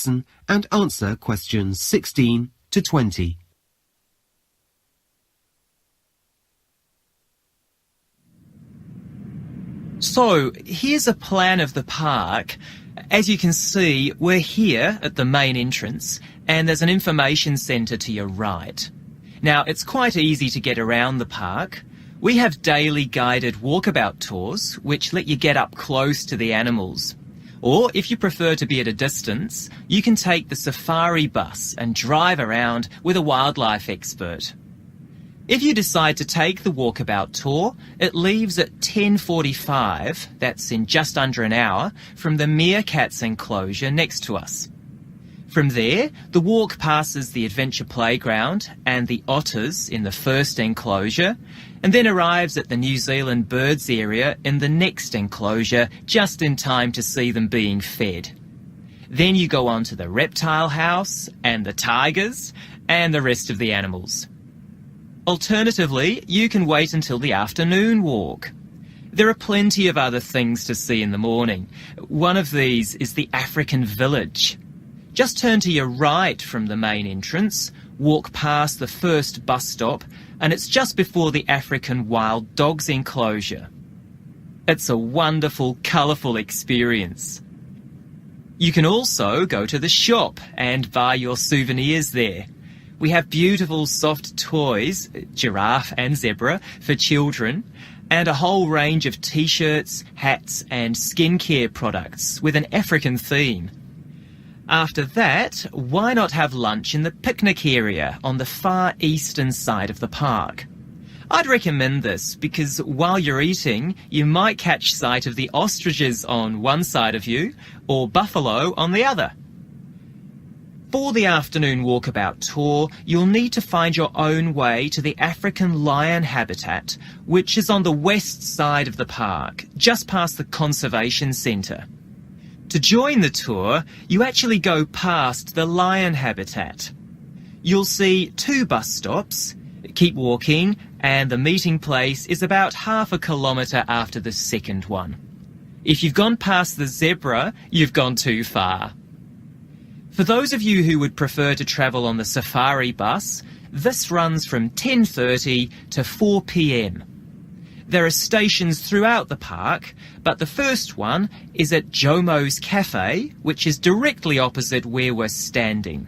listen and answer questions 16 to 20. So, here's a plan of the park. As you can see, we're here at the main entrance, and there's an information centre to your right. Now, it's quite easy to get around the park. We have daily guided walkabout tours, which let you get up close to the animals. Or, if you prefer to be at a distance, you can take the safari bus and drive around with a wildlife expert. If you decide to take the walkabout tour, it leaves at 10:45, that's in just under an hour, from the meerkats enclosure next to us. From there, the walk passes the adventure playground and the otters in the first enclosure, and then arrives at the New Zealand birds area in the next enclosure, just in time to see them being fed. Then you go on to the reptile house and the tigers and the rest of the animals. Alternatively, you can wait until the afternoon walk. There are plenty of other things to see in the morning. One of these is the African village. Just turn to your right from the main entrance, walk past the first bus stop, and it's just before the African wild dogs enclosure. It's a wonderful, colourful experience. You can also go to the shop and buy your souvenirs there. We have beautiful soft toys, giraffe and zebra, for children, and a whole range of t-shirts, hats and skincare products with an African theme. After that, why not have lunch in the picnic area on the far eastern side of the park? I'd recommend this because while you're eating, you might catch sight of the ostriches on one side of you or buffalo on the other. For the afternoon walkabout tour, you'll need to find your own way to the African lion habitat, which is on the west side of the park, just past the conservation centre. To join the tour, you actually go past the lion habitat. You'll see 2 bus stops, keep walking, and the meeting place is about half a kilometre after the second one. If you've gone past the zebra, you've gone too far. For those of you who would prefer to travel on the safari bus, this runs from 10:30 to 4 p.m. There are stations throughout the park, but the first one is at Jomo's Cafe, which is directly opposite where we're standing.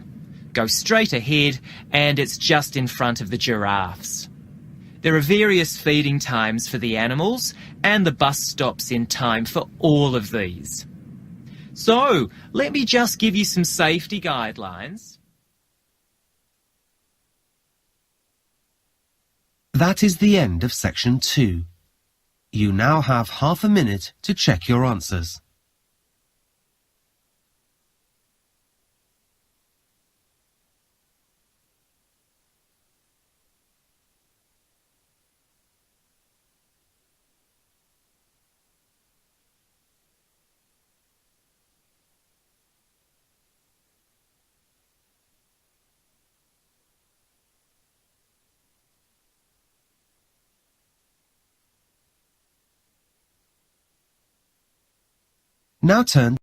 Go straight ahead and it's just in front of the giraffes. There are various feeding times for the animals and the bus stops in time for all of these. So, let me just give you some safety guidelines. That is the end of section 2. You now have half a minute to check your answers. Now turn